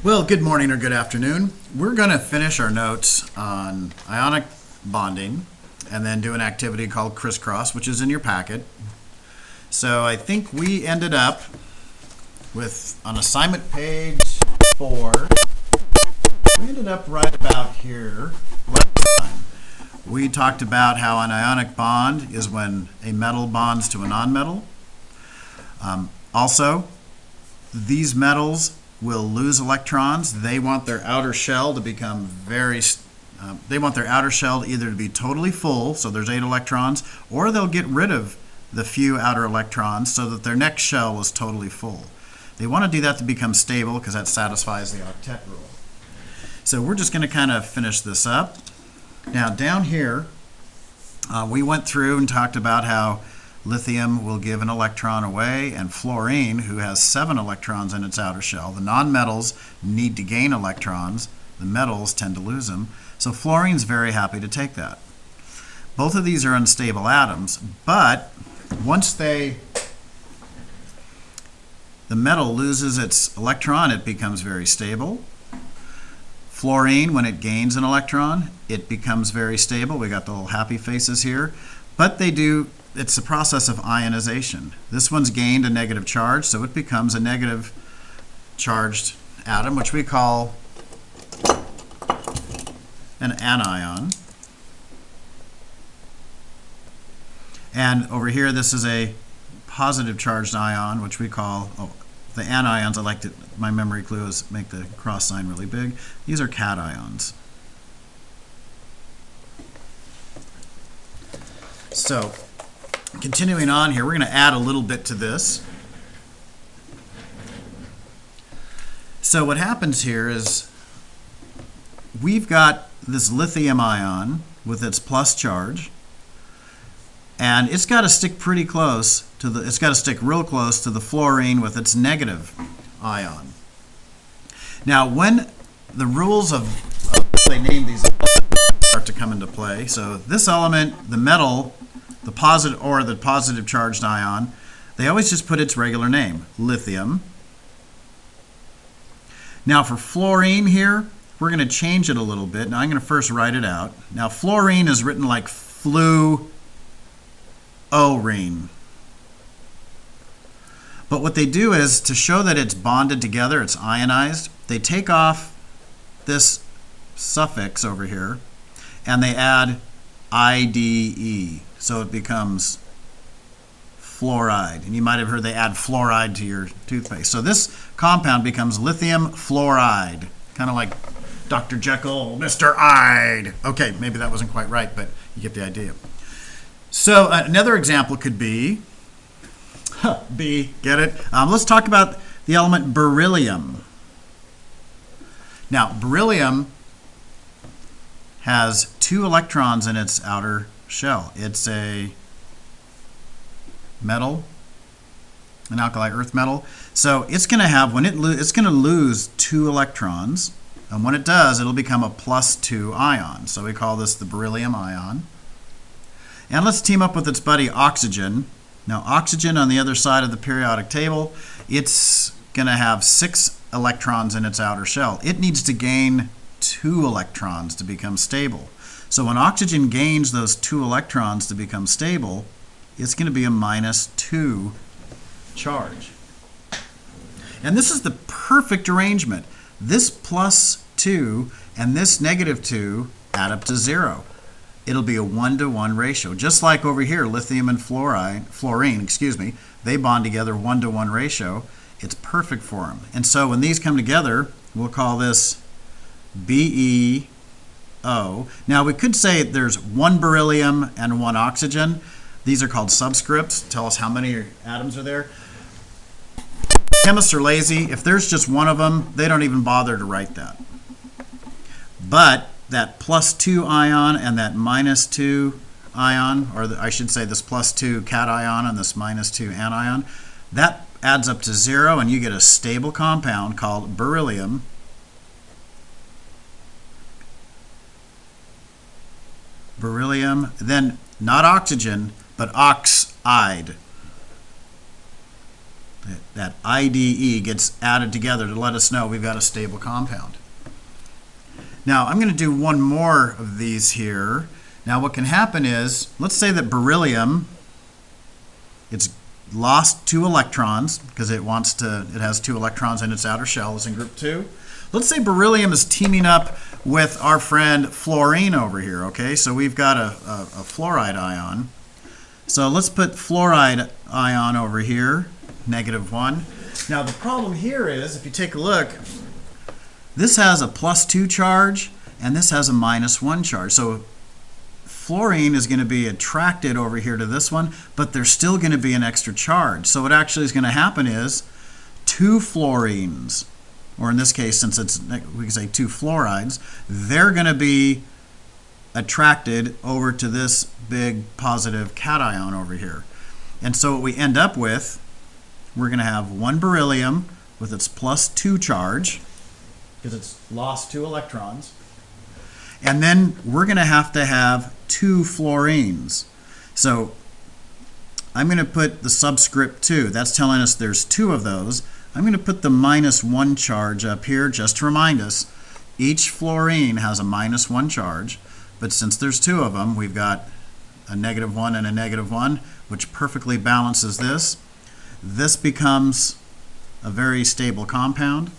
Well, good morning or good afternoon. We're going to finish our notes on ionic bonding and then do an activity called criss-cross, which is in your packet. So I think we ended up with, on assignment page 4, we ended up right about here last time. We talked about how an ionic bond is when a metal bonds to a nonmetal. Also, these metals will lose electrons. They want their outer shell to become they want their outer shell either to be totally full, so there's 8 electrons, or they'll get rid of the few outer electrons so that their next shell is totally full. They want to do that to become stable because that satisfies the octet rule. So we're just going to kind of finish this up. Now down here, we went through and talked about how lithium will give an electron away, and fluorine, who has 7 electrons in its outer shell. The nonmetals need to gain electrons. The metals tend to lose them. So fluorine's very happy to take that. Both of these are unstable atoms, but once the metal loses its electron, it becomes very stable. Fluorine, when it gains an electron, it becomes very stable. We got the little happy faces here. But it's a process of ionization. This one's gained a negative charge, so it becomes a negative charged atom, which we call an anion. And over here, this is a positive charged ion, which we call, the anions, my memory clue is make the cross sign really big. These are cations. So, continuing on here, we're going to add a little bit to this. So what happens here is we've got this lithium ion with its plus charge, and it's got to stick pretty close to it's got to stick real close to the fluorine with its negative ion. Now, when the rules of they name these start to come into play, so this element, the metal, the positive charged ion, they always just put its regular name, lithium. Now for fluorine here, we're going to change it a little bit. Now I'm going to first write it out. Now fluorine is written like fluorine. But what they do is, to show that it's bonded together, it's ionized, they take off this suffix over here and they add IDE. So it becomes fluoride. And you might have heard they add fluoride to your toothpaste. So this compound becomes lithium fluoride. Kind of like Dr. Jekyll, Mr. Hyde. Okay, maybe that wasn't quite right, but you get the idea. So another example could be, B, get it? Let's talk about the element beryllium. Now, beryllium has 2 electrons in its outer shell. It's a metal, an alkali earth metal. So it's going to have, it's going to lose 2 electrons, and when it does, it'll become a +2 ion. So we call this the beryllium ion. And let's team up with its buddy oxygen. Now oxygen, on the other side of the periodic table, it's going to have 6 electrons in its outer shell. It needs to gain 2 electrons to become stable. So when oxygen gains those 2 electrons to become stable, it's going to be a -2 charge. And this is the perfect arrangement. This +2 and this -2 add up to 0. It'll be a 1-to-1 ratio. Just like over here, lithium and fluorine, they bond together 1-to-1 ratio. It's perfect for them. And so when these come together, we'll call this BeO. Now we could say there's 1 beryllium and 1 oxygen. These are called subscripts. Tell us how many atoms are there. Chemists are lazy. If there's just one of them, they don't even bother to write that. But that +2 ion and that -2 ion, or I should say this +2 cation and this -2 anion, that adds up to 0, and you get a stable compound called beryllium. Beryllium, then not oxygen, but oxide. that IDE gets added together to let us know we've got a stable compound. Now I'm going to do one more of these here. Now what can happen is, let's say that beryllium, it's lost 2 electrons because it has 2 electrons in its outer shell, it's in group 2. Let's say beryllium is teaming up with our friend fluorine over here, okay? So we've got a fluoride ion. So let's put fluoride ion over here, -1. Now the problem here is, if you take a look, this has a +2 charge and this has a -1 charge. So fluorine is going to be attracted over here to this one, but there's still going to be an extra charge. So what actually is going to happen is 2 fluorines, or in this case, since we can say 2 fluorides, they're going to be attracted over to this big positive cation over here. And so what we end up with, we're going to have 1 beryllium with its +2 charge, because it's lost 2 electrons. And then we're going to have 2 fluorines. So I'm going to put the subscript 2. That's telling us there's 2 of those. I'm going to put the -1 charge up here just to remind us each fluorine has a -1 charge, but since there's 2 of them, we've got a -1 and a -1, which perfectly balances this. This becomes a very stable compound.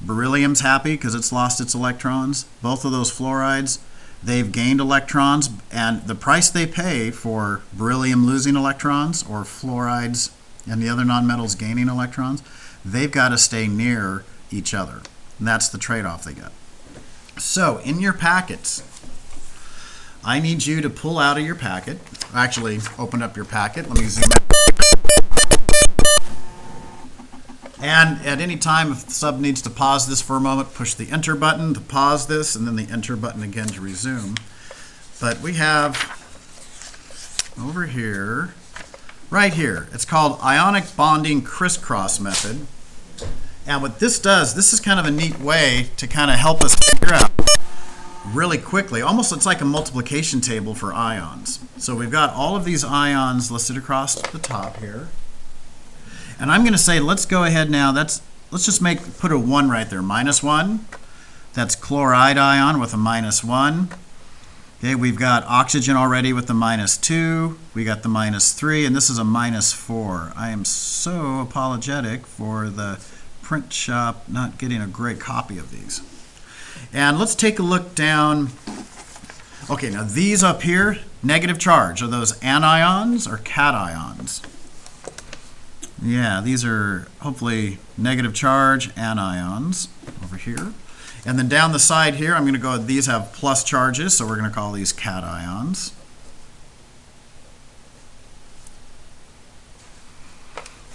Beryllium's happy because it's lost its electrons. Both of those fluorides, they've gained electrons, and the price they pay for beryllium losing electrons or fluorides and the other nonmetals gaining electrons, they've got to stay near each other. And that's the trade-off they get. So in your packets, I need you to pull out of your packet. Actually, open up your packet. Let me zoom out. And at any time, if the sub needs to pause this for a moment, push the enter button to pause this, and then the enter button again to resume. But we have over here, right here, it's called Ionic Bonding Criss-cross method. And what this does, this is kind of a neat way to kind of help us figure out really quickly. Almost it's like a multiplication table for ions. So we've got all of these ions listed across the top here. And I'm going to say, let's go ahead now, let's just put a 1 right there, -1. That's chloride ion with a -1. Okay, we've got oxygen already with the -2. We got the -3, and this is a -4. I am so apologetic for the print shop not getting a great copy of these. And let's take a look down. Okay, now these up here, negative charge, are those anions or cations? Yeah, these are hopefully negative charge anions over here. And then down the side here, I'm going to go, these have plus charges, so we're going to call these cations.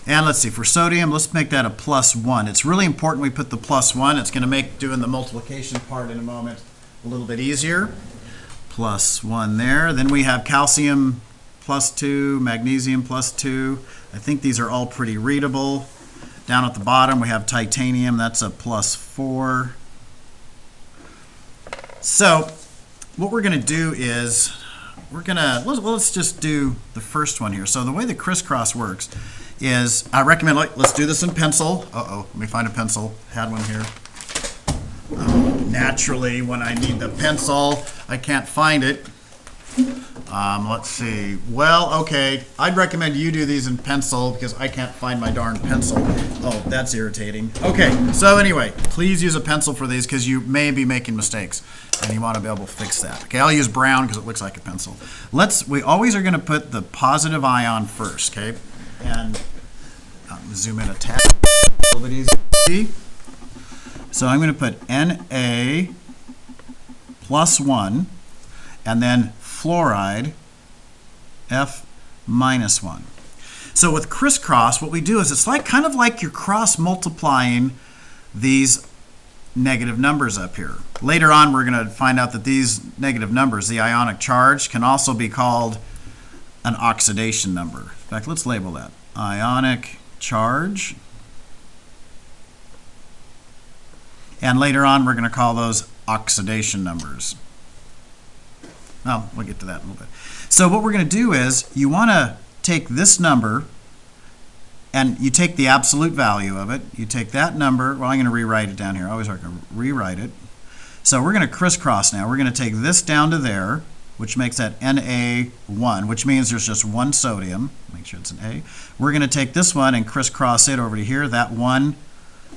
And let's see, for sodium, let's make that a +1. It's really important we put the +1. It's going to make doing the multiplication part in a moment a little bit easier. +1 there. Then we have calcium +2, magnesium +2. I think these are all pretty readable. Down at the bottom, we have titanium. That's a +4. So what we're going to do is let's just do the first one here. So the way the criss-cross works is I recommend, let's do this in pencil. Uh-oh, let me find a pencil. Had one here. Naturally, when I need the pencil, I can't find it. Let's see. Well, okay, I'd recommend you do these in pencil because I can't find my darn pencil. Oh, that's irritating. Okay, so anyway, please use a pencil for these because you may be making mistakes and you want to be able to fix that. Okay, I'll use brown because it looks like a pencil. We always are going to put the positive ion first, okay? And zoom in a tad, a little bit easy. So I'm going to put Na +1 and then fluoride F -1. So with criss-cross, what we do is it's kind of like you're cross multiplying these negative numbers up here. Later on, we're going to find out that these negative numbers, the ionic charge, can also be called an oxidation number. In fact, let's label that ionic charge. And later on, we're going to call those oxidation numbers. Well, we'll get to that in a little bit. So what we're going to do is you want to take this number And you take the absolute value of it. You take that number. Well, I'm going to rewrite it down here. I always like to rewrite it. So we're going to crisscross now. We're going to take this down to there, which makes that Na1, which means there's just one sodium. Make sure it's an A. We're going to take this one and crisscross it over to here. That 1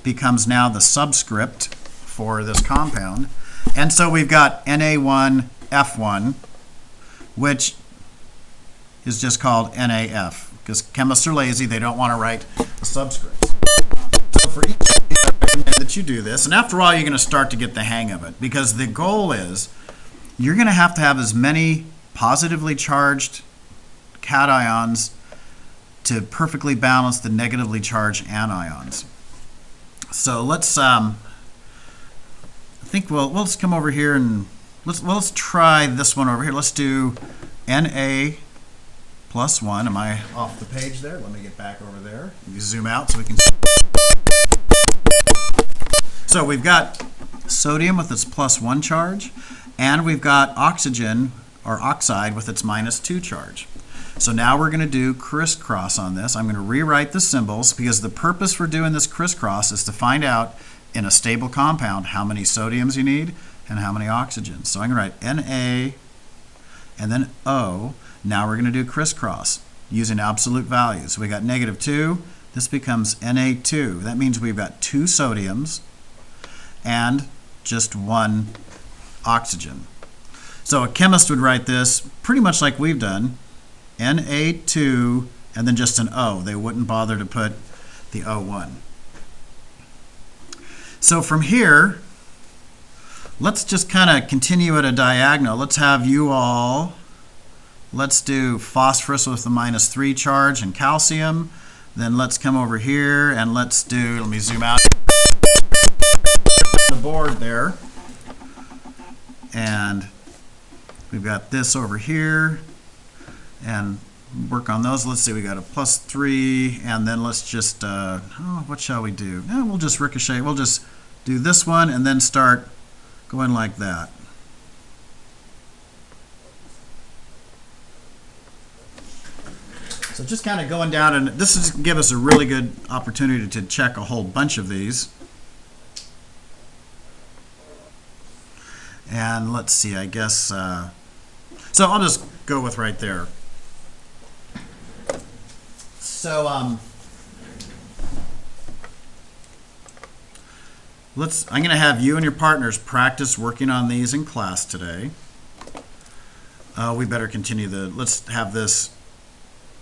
becomes now the subscript for this compound. And so we've got Na1F1, which is just called NaF, because chemists are lazy. They don't want to write the subscripts. So for each I recommend that you do this, and after a while you're going to start to get the hang of it, because the goal is you're going to have as many positively charged cations to perfectly balance the negatively charged anions. So let's I think let's come over here and let's try this one over here. Let's do Na plus 1. Am I off the page there? Let me get back over there. You zoom out so we can see. So we've got sodium with its plus 1 charge, and we've got oxygen or oxide with its minus 2 charge. So now we're going to do crisscross on this. I'm going to rewrite the symbols, because the purpose for doing this crisscross is to find out in a stable compound how many sodiums you need and how many oxygens. So I'm going to write Na and then O. Now we're going to do crisscross using absolute values. So we got -2. This becomes Na2. That means we've got 2 sodiums and just 1 oxygen. So a chemist would write this pretty much like we've done. Na2 and then just an O. They wouldn't bother to put the O1. So from here, let's just kind of continue at a diagonal. Let's have you all, let's do phosphorus with the -3 charge and calcium. Then let's come over here and let's do, let me zoom out the board there. And we've got this over here. And work on those. Let's see, we got a +3, and then let's just, what shall we do? No, we'll just ricochet. We'll just do this one and then start going like that. So just kind of going down, and this is going to give us a really good opportunity to check a whole bunch of these. And let's see, I guess, so I'll just go with right there. So I'm going to have you and your partners practice working on these in class today. We better continue let's have this,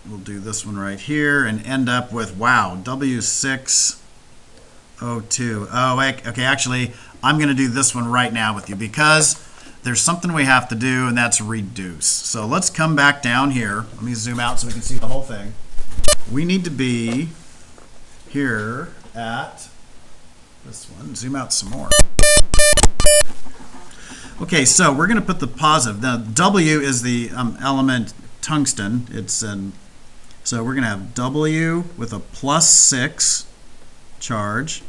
we'll do this one right here and end up with, wow, W6O2. Oh, okay, actually, I'm going to do this one right now with you, because there's something we have to do, and that's reduce. So let's come back down here. Let me zoom out so we can see the whole thing. We need to be here at this one. Zoom out some more. Okay, so we're going to put the positive. Now, W is the element tungsten. So we're going to have W with a +6 charge.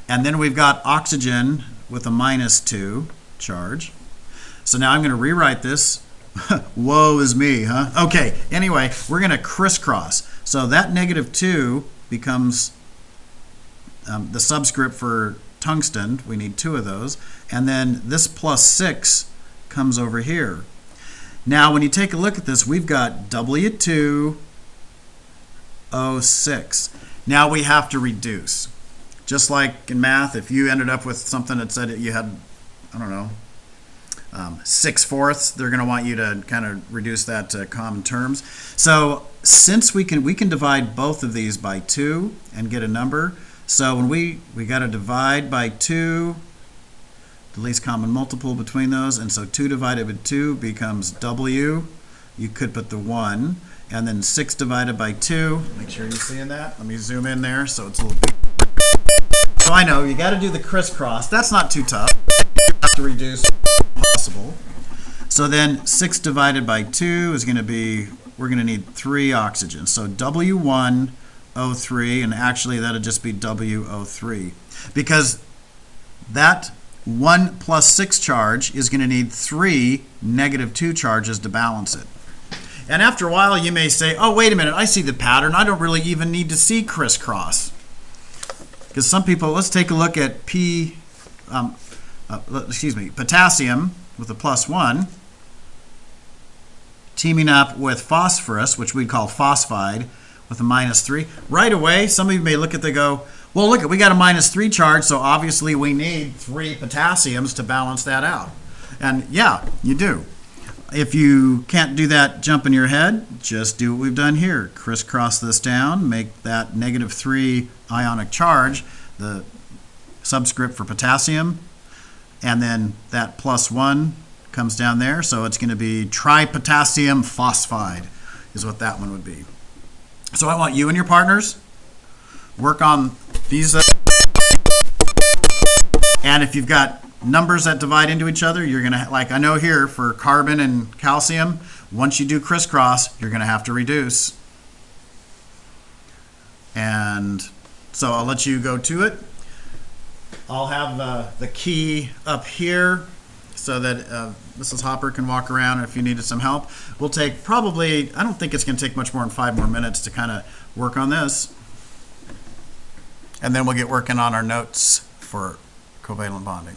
And then we've got oxygen with a -2 charge. So now I'm going to rewrite this. Woe is me, huh? Okay, anyway, we're going to crisscross. So that -2 becomes the subscript for tungsten. We need 2 of those. And then this +6 comes over here. Now, when you take a look at this, we've got W2O6. Now we have to reduce. Just like in math, if you ended up with something that said you had, I don't know, 6/4, they're going to want you to kind of reduce that to common terms. So since we can divide both of these by 2 and get a number. So when we got to divide by 2, the least common multiple between those, and so 2 divided by 2 becomes W. You could put the 1, and then 6 divided by 2. Make sure you're seeing that. Let me zoom in there so it's a little bit. So I know you got to do the crisscross. That's not too tough. You have to reduce possible. So then 6 divided by 2 is going to be, we're going to need 3 oxygens. So W1O3, and actually that'll just be WO3, because that 1 + 6 charge is going to need 3 -2 charges to balance it. And after a while, you may say, oh, wait a minute, I see the pattern. I don't really even need to see crisscross. Because some people, let's take a look at potassium with a +1, teaming up with phosphorus, which we'd call phosphide, with a -3. Right away, some of you may look at it and go, well, look, we got a -3 charge, so obviously we need 3 potassiums to balance that out. And yeah, you do. If you can't do that jump in your head, just do what we've done here. Crisscross this down, make that -3 ionic charge the subscript for potassium, and then that +1 comes down there, so it's going to be tripotassium phosphide is what that one would be. So I want you and your partners work on these, and if you've got numbers that divide into each other, you're going to, like I know here for carbon and calcium, once you do crisscross, you're going to have to reduce. And so I'll let you go to it. I'll have the key up here so that Mrs. Hopper can walk around if you needed some help. We'll take probably, I don't think it's going to take much more than 5 more minutes to kind of work on this. And then we'll get working on our notes for covalent bonding.